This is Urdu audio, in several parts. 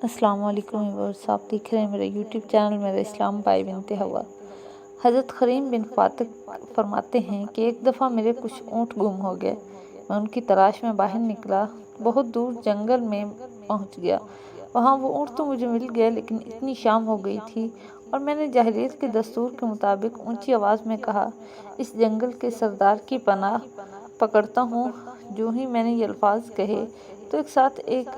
السلام علیکم ویورز، آپ دیکھ رہے ہیں میرے یوٹیوب چینل میرا اسلام بائی بنت ہوا۔ حضرت خریم بن فاتق فرماتے ہیں کہ ایک دفعہ میرے کچھ اونٹ گم ہو گئے۔ میں ان کی تلاش میں باہر نکلا، بہت دور جنگل میں پہنچ گیا۔ وہاں وہ اونٹ تو مجھے مل گئے، لیکن اتنی شام ہو گئی تھی اور میں نے جاہلیت کے دستور کے مطابق اونچی آواز میں کہا، اس جنگل کے سردار کی پناہ پکڑتا ہوں۔ جو ہی میں نے یہ الفاظ کہے تو ایک ساتھ ایک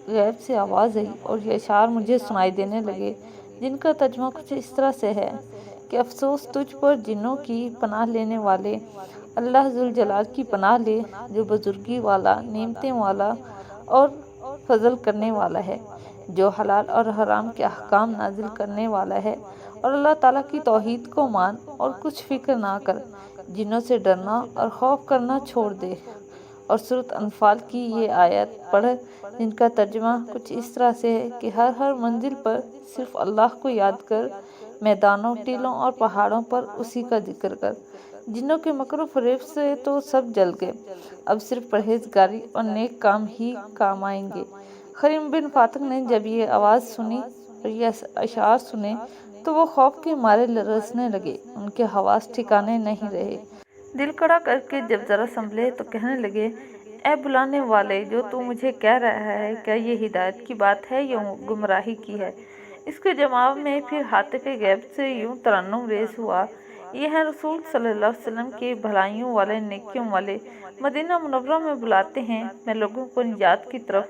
غیب سے آواز آئی اور یہ اشعار مجھے سنائی دینے لگے، جن کا ترجمہ کچھ اس طرح سے ہے کہ افسوس تجھ پر جنوں کی پناہ لینے والے، اللہ ذوالجلال کی پناہ لے جو بزرگی والا، نعمتیں والا اور فضل کرنے والا ہے، جو حلال اور حرام کے احکام نازل کرنے والا ہے، اور اللہ تعالیٰ کی توحید کو مان اور کچھ فکر نہ کر، جنوں سے ڈرنا اور خوف کرنا چھوڑ دے۔ اور سورۃ انفال کی یہ آیت پڑھ، جن کا ترجمہ کچھ اس طرح سے ہے کہ ہر منزل پر صرف اللہ کو یاد کر، میدانوں، ٹیلوں اور پہاڑوں پر اسی کا ذکر کر۔ جنوں کے مکر و فریب سے تو سب جل گئے، اب صرف پرہیزگاری اور نیک کام ہی کام آئیں گے۔ خریم بن فاتق نے جب یہ آواز سنی اور یہ اشعار سنے تو وہ خوف کے مارے لرزنے لگے، ان کے حواس ٹھکانے نہیں رہے۔ دل کڑا کر کے جب ذرا سنبھلے تو کہنے لگے، اے بلانے والے، جو تو مجھے کہہ رہا ہے، کیا یہ ہدایت کی بات ہے یا گمراہی کی ہے؟ اس کے جواب میں پھر ہاتف غیب سے یوں ترنم ریز ہوا، یہ ہیں رسول صلی اللہ علیہ وسلم کے بھلائیوں والے، نیکیوں والے، مدینہ منورہ میں بلاتے ہیں۔ میں لوگوں کو نجات کی طرف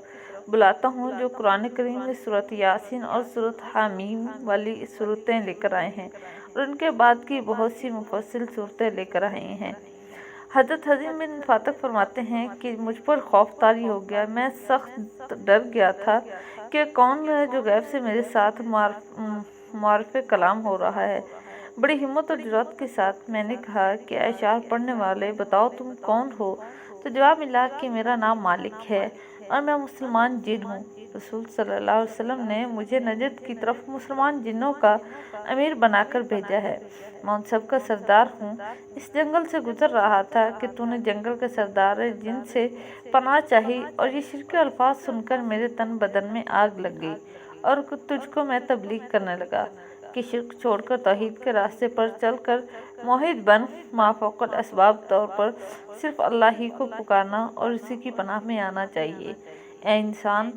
بلاتا ہوں، جو قرآن کریم میں سورۃ یاسین اور سورۃ حامیم والی صورتیں لے کر آئے ہیں اور ان کے بعد کی بہت سی مفصل صورتیں لے کر آئے ہیں۔ حضرت خریم بن فاتق فرماتے ہیں کہ مجھ پر خوف طاری ہو گیا، میں سخت ڈر گیا تھا کہ کون ہے جو غیب سے میرے ساتھ معارف کلام ہو رہا ہے۔ بڑی ہمت اور جرأت کے ساتھ میں نے کہا کہ اے اشعار پڑھنے والے، بتاؤ تم کون ہو؟ تو جواب ملا کہ میرا نام مالک ہے اور میں مسلمان جن ہوں۔ رسول صلی اللہ علیہ وسلم نے مجھے نجد کی طرف مسلمان جنوں کا امیر بنا کر بھیجا ہے، میں ان سب کا سردار ہوں۔ اس جنگل سے گزر رہا تھا کہ تو نے جنگل کے سردار جن سے پناہ چاہی، اور یہ شرک الفاظ سن کر میرے تن بدن میں آگ لگ گئی اور تجھ کو میں تبلیغ کرنے لگا کہ شرک چھوڑ کر توحید کے راستے پر چل کر موحد بن، ما فوق الاسباب طور پر صرف اللہ ہی کو پکارنا اور اسی کی پناہ میں آنا چاہیے۔ اے انسان،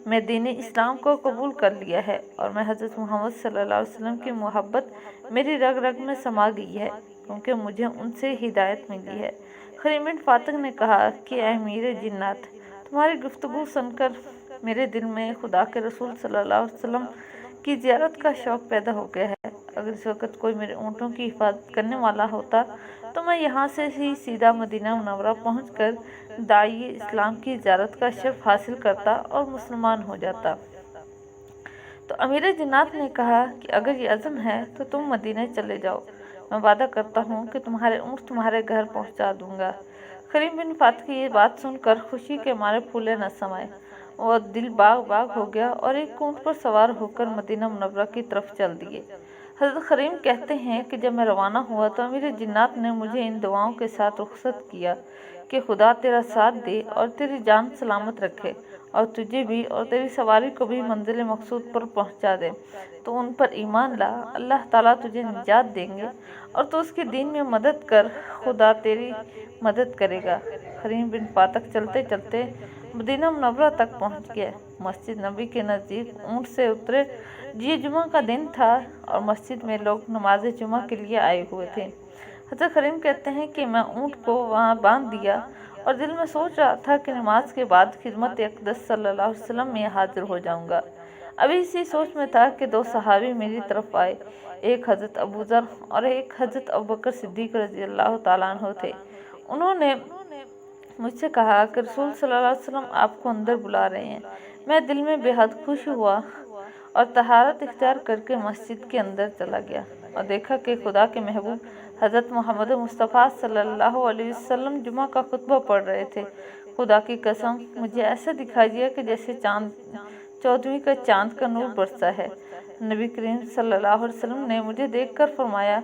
میں دین اسلام کو قبول کر لیا ہے اور میں حضرت محمد صلی اللہ علیہ وسلم کی محبت میری رگ رگ میں سما گئی ہے، کیونکہ مجھے ان سے ہدایت ملی ہے۔ خریم بن فاتق نے کہا کہ اے امیر جنات، تمہاری گفتگو سن کر میرے دل میں خدا کے رسول صلی اللہ علیہ وسلم کی زیارت کا شوق پیدا ہو گیا ہے۔ اگر اس وقت کوئی میرے اونٹوں کی حفاظت کرنے والا ہوتا تو میں یہاں سے ہی سیدھا مدینہ منورہ پہنچ کر داعی اسلام کی زیارت کا شرف حاصل کرتا اور مسلمان ہو جاتا۔ تو امیر جنات نے کہا کہ اگر یہ عزم ہے تو تم مدینہ چلے جاؤ، میں وعدہ کرتا ہوں کہ تمہارے اونٹ تمہارے گھر پہنچا دوں گا۔ خریم بن فاتق کی یہ بات سن کر خوشی کے مارے پھولے نہ سمائے، وہ دل باغ باغ ہو گیا اور ایک اونٹ پر سوار ہو کر مدینہ منورہ کی طرف چل دیے۔ حضرت خریم کہتے ہیں کہ جب میں روانہ ہوا تو امیر جنات نے مجھے ان دعاؤں کے ساتھ رخصت کیا کہ خدا تیرا ساتھ دے اور تیری جان سلامت رکھے، اور تجھے بھی اور تیری سواری کو بھی منزل مقصود پر پہنچا دے۔ تو ان پر ایمان لا، اللہ تعالیٰ تجھے نجات دیں گے، اور تو اس کے دین میں مدد کر، خدا تیری مدد کرے گا۔ خریم بن فاتق چلتے چلتے مدینہ منورہ تک پہنچ گئے۔ مسجد نبی کے نزدیک اونٹ سے اترے۔ یہ جمعہ کا دن تھا اور مسجد میں لوگ نماز جمعہ کے لیے آئے ہوئے تھے۔ حضرت خریم کہتے ہیں کہ میں اونٹ کو وہاں باندھ دیا اور دل میں سوچ رہا تھا کہ نماز کے بعد خدمت اقدس صلی اللہ علیہ وسلم میں حاضر ہو جاؤں گا۔ ابھی اسی سوچ میں تھا کہ دو صحابی میری طرف آئے، ایک حضرت ابو ذر اور ایک حضرت ابوبکر صدیق رضی اللہ تعالیٰ عنہ تھے۔ انہوں نے مجھ سے کہا کہ رسول صلی اللہ علیہ وسلم آپ کو اندر بلا رہے ہیں۔ میں دل میں بے حد خوش ہوا اور طہارت اختیار کر کے مسجد کے اندر چلا گیا اور دیکھا کہ خدا کے محبوب حضرت محمد مصطفیٰ صلی اللہ علیہ وسلم جمعہ کا خطبہ پڑھ رہے تھے۔ خدا کی قسم، مجھے ایسا دکھائی دیا کہ جیسے چودھویں کا چاند کا نور برسا ہے۔ نبی کریم صلی اللہ علیہ وسلم نے مجھے دیکھ کر فرمایا،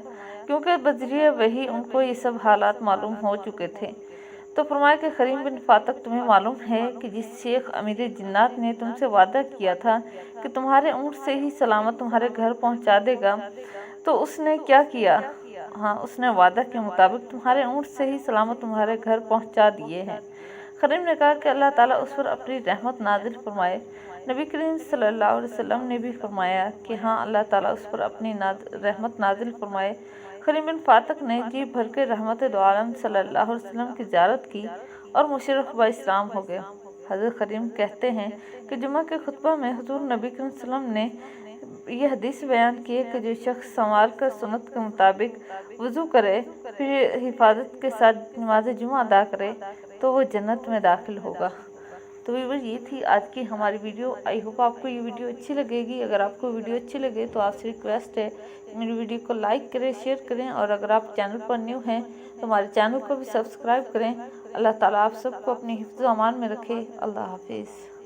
کیونکہ بذریعہ وحی ان کو یہ سب حالات معلوم ہو چکے تھے، تو فرمایا کہ کریم بن فاتق تمہیں معلوم ہے کہ جس شیخ امیر جنات نے تم سے وعدہ کیا تھا کہ تمہارے اونٹ سے ہی سلامت تمہارے گھر پہنچا دے گا تو اس نے کیا کیا؟ ہاں، اس نے وعدہ کے مطابق تمہارے اونٹ سے ہی سلامت تمہارے گھر پہنچا دیے ہیں۔ کریم نے کہا کہ اللہ تعالیٰ اس پر اپنی رحمت نازل فرمائے۔ نبی کریم صلی اللہ علیہ وسلم نے بھی فرمایا کہ ہاں، اللہ تعالیٰ اس پر اپنی رحمت نازل فرمائے۔ کریم بن فاتق نے جی بھر کے رحمت دو عالم صلی اللہ علیہ وسلم کی زیارت کی اور مشرف با اسلام ہو گئے۔ حضرت کریم کہتے ہیں کہ جمعہ کے خطبہ میں حضور نبی کریم صلی اللہ علیہ وسلم نے یہ حدیث بیان کی کہ جو شخص سنوار کر سنت کے مطابق وضو کرے پھر حفاظت کے ساتھ نماز جمعہ ادا کرے تو وہ جنت میں داخل ہوگا۔ تو ویورز، یہ تھی آج کی ہماری ویڈیو۔ آئی ہوپ آپ کو یہ ویڈیو اچھی لگے گی۔ اگر آپ کو ویڈیو اچھی لگے تو آپ سے ریکویسٹ ہے میری ویڈیو کو لائک کریں، شیئر کریں، اور اگر آپ چینل پر نیو ہیں تو ہمارے چینل کو بھی سبسکرائب کریں۔ اللہ تعالیٰ آپ سب کو اپنی حفظ و امان میں رکھے۔ اللہ حافظ۔